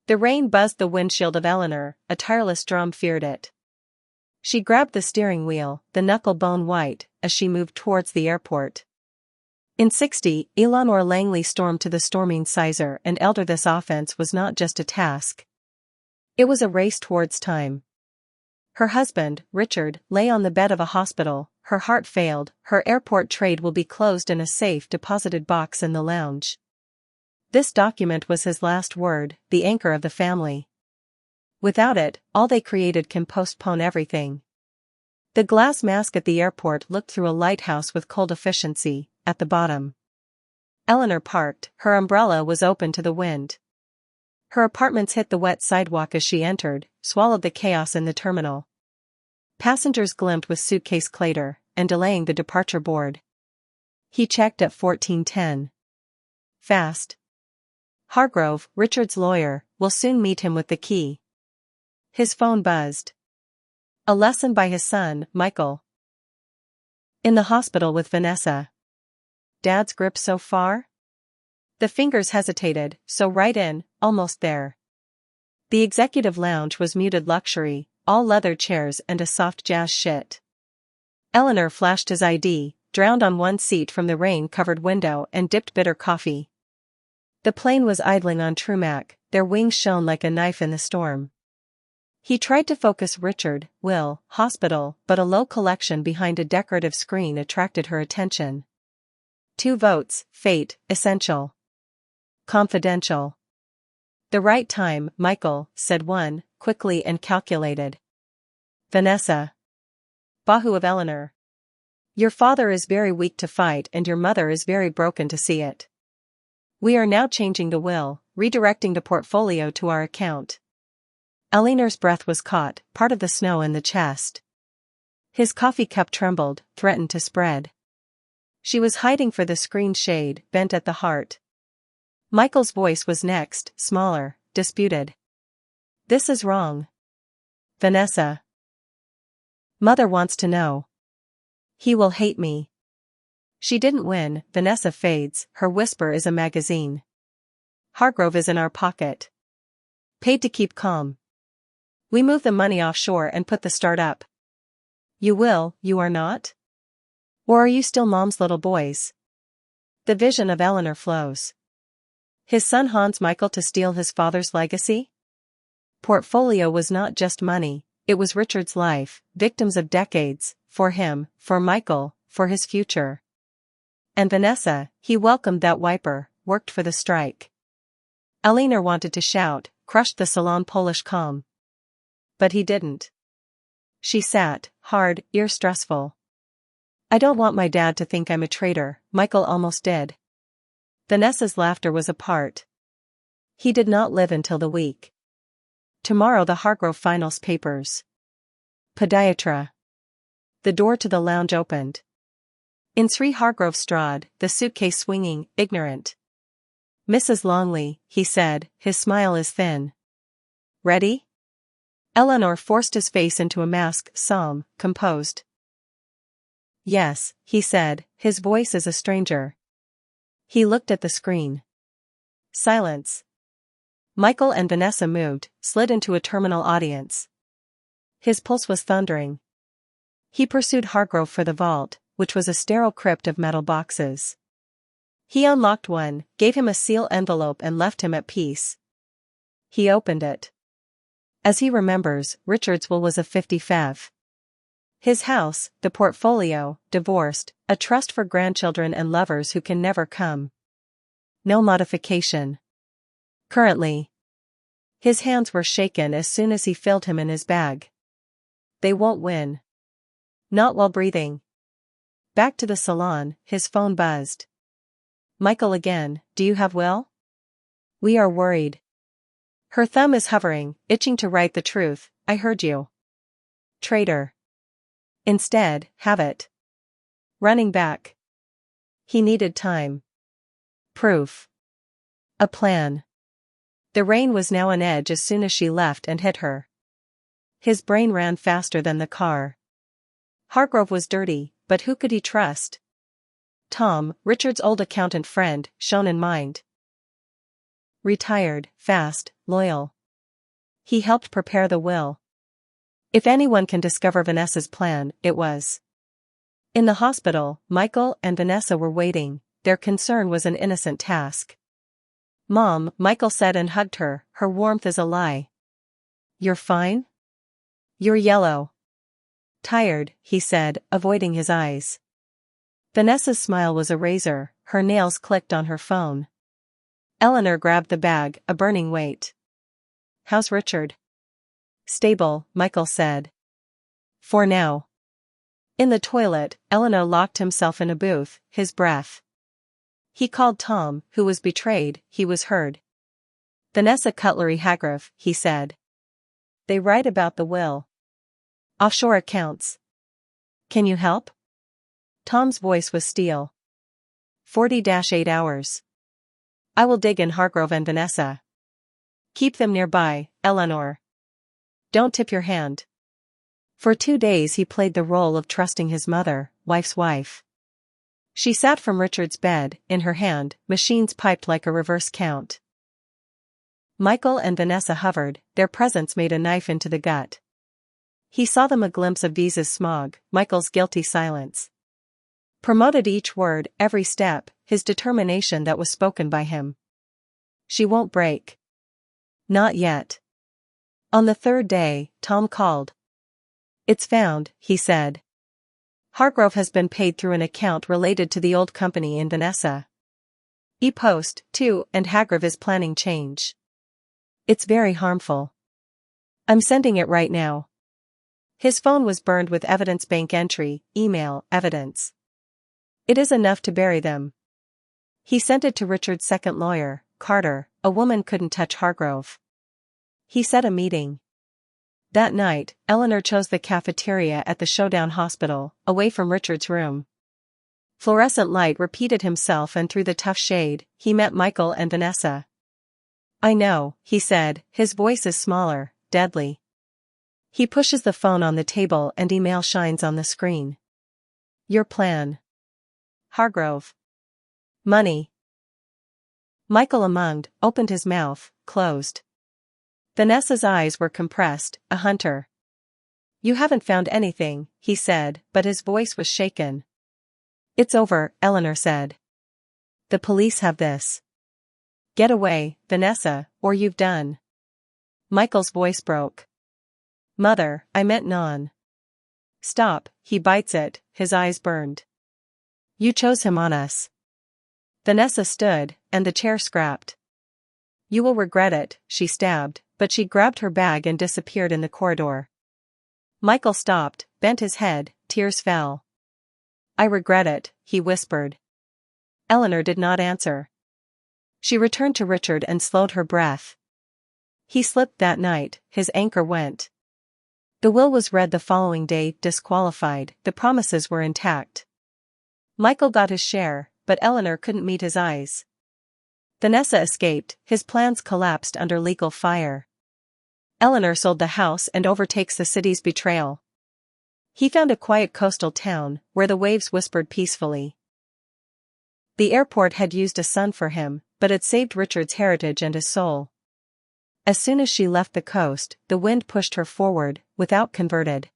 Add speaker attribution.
Speaker 1: The rain buzzed the windshield of Eleanor, a tireless drum feared it. She grabbed the steering wheel, the knuckle bone white, as she moved towards the airport. In 60, Eleanor Langley stormed to the storming Sizer and Elder. This offense was not just a task. It was a race towards time. Her husband, Richard, lay on the bed of a hospital, her heart failed, her airport trade will be closed in a safe deposited box in the lounge. This document was his last word, the anchor of the family. Without it, all they created can postpone everything. The glass mask at the airport looked through a lighthouse with cold efficiency, at the bottom. Eleanor parked, her umbrella was open to the wind. Her apartments hit the wet sidewalk as she entered, swallowed the chaos in the terminal. Passengers glimpsed with suitcase clatter, and delaying the departure board. He checked at 14:10. Fast. Hargrove, Richard's lawyer, will soon meet him with the key. His phone buzzed. A lesson by his son, Michael. In the hospital with Vanessa. Dad's grip so far? The fingers hesitated, so right in, almost there. The executive lounge was muted luxury, all leather chairs and a soft jazz shit. Eleanor flashed his ID, drowned on one seat from the rain-covered window and dipped bitter coffee. The plane was idling on tarmac, their wings shone like a knife in the storm. He tried to focus Richard, Will, hospital, but a low collection behind a decorative screen attracted her attention. 2 votes, fate, essential. Confidential. The right time, Michael, said one, quickly and calculated. Vanessa. Bahu of Eleanor. Your father is very weak to fight and your mother is very broken to see it. We are now changing the will, redirecting the portfolio to our account. Eleanor's breath was caught, part of the snow in the chest. His coffee cup trembled, threatened to spread. She was hiding for the screen shade, bent at the heart. Michael's voice was next, smaller, disputed. This is wrong. Vanessa. Mother wants to know. He will hate me. She didn't win, Vanessa fades, her whisper is a magazine. Hargrove is in our pocket. Paid to keep calm. We move the money offshore and put the start up. You will, you are not? Or are you still mom's little boys? The vision of Eleanor flows. His son haunts Michael to steal his father's legacy? Portfolio was not just money, it was Richard's life, victims of decades, for him, for Michael, for his future. And Vanessa, he welcomed that wiper, worked for the strike. Eleanor wanted to shout, crushed the salon Polish calm. But he didn't. She sat, hard, ear-stressful. I don't want my dad to think I'm a traitor, Michael almost did. Vanessa's laughter was apart. He did not live until the week. Tomorrow the Hargrove finals papers. Podiatra. The door to the lounge opened. In Sri Hargrove strode, the suitcase swinging, ignorant. Mrs. Longley, he said, his smile is thin. Ready? Eleanor forced his face into a mask, calm, composed. Yes, he said, his voice as a stranger. He looked at the screen. Silence. Michael and Vanessa moved, slid into a terminal audience. His pulse was thundering. He pursued Hargrove for the vault, which was a sterile crypt of metal boxes. He unlocked one, gave him a seal envelope and left him at peace. He opened it. As he remembers, Richard's will was a 50-50. His house, the portfolio, divorced, a trust for grandchildren and lovers who can never come. No modification. Currently. His hands were shaken as soon as he filled him in his bag. They won't win. Not while breathing. Back to the salon, his phone buzzed. Michael again, do you have will? We are worried. Her thumb is hovering, itching to write the truth, I heard you. Traitor. Instead, have it. Running back. He needed time. Proof. A plan. The rain was now on edge as soon as she left and hit her. His brain ran faster than the car. Hargrove was dirty, but who could he trust? Tom, Richard's old accountant friend, shown in mind. Retired, fast, loyal. He helped prepare the will. If anyone can discover Vanessa's plan, it was. In the hospital, Michael and Vanessa were waiting. Their concern was an innocent task. "Mom," Michael said and hugged her, "her warmth is a lie." "You're fine? You're yellow." "Tired," he said, avoiding his eyes. Vanessa's smile was a razor, her nails clicked on her phone. Eleanor grabbed the bag, a burning weight. "How's Richard?" "Stable," Michael said. "For now." In the toilet, Eleanor locked himself in a booth, his breath. He called Tom, who was betrayed. He was heard. "Vanessa Cutlery Hagrave," he said. "They write about the will. Offshore accounts. Can you help?" Tom's voice was steel. 40-8 hours. "I will dig in Hargrove and Vanessa. Keep them nearby, Eleanor. Don't tip your hand." For 2 days he played the role of trusting his mother, wife's wife. She sat from Richard's bed, in her hand, machines piped like a reverse count. Michael and Vanessa hovered, their presence made a knife into the gut. He saw them, a glimpse of Visa's smog, Michael's guilty silence. Promoted each word, every step, his determination that was spoken by him. "She won't break." "Not yet." On the 3rd day, Tom called. "It's found," he said. "Hargrove has been paid through an account related to the old company in Vanessa. E-Post, too, and Hargrove is planning change. It's very harmful. I'm sending it right now." His phone was burned with evidence, bank entry, email, evidence. "It is enough to bury them." He sent it to Richard's second lawyer, Carter. "A woman couldn't touch Hargrove." He set a meeting. That night, Eleanor chose the cafeteria at the Showdown Hospital, away from Richard's room. Fluorescent light repeated himself, and through the tough shade, he met Michael and Vanessa. "I know," he said, his voice is smaller, deadly. He pushes the phone on the table and email shines on the screen. "Your plan. Hargrove. Money." Michael amonged, opened his mouth, closed. Vanessa's eyes were compressed, a hunter. "You haven't found anything," he said, but his voice was shaken. "It's over," Eleanor said. "The police have this. Get away, Vanessa, or you've done." Michael's voice broke. "Mother, I meant non." "Stop," he bites it, his eyes burned. "You chose him on us." Vanessa stood, and the chair scrapped. "You will regret it," she stabbed, but she grabbed her bag and disappeared in the corridor. Michael stopped, bent his head, tears fell. "I regret it," he whispered. Eleanor did not answer. She returned to Richard and slowed her breath. He slipped that night, his anchor went. The will was read the following day, disqualified, the promises were intact. Michael got his share, but Eleanor couldn't meet his eyes. Vanessa escaped, his plans collapsed under legal fire. Eleanor sold the house and overtakes the city's betrayal. He found a quiet coastal town, where the waves whispered peacefully. The airport had used a sun for him, but it saved Richard's heritage and his soul. As soon as she left the coast, the wind pushed her forward, without converted.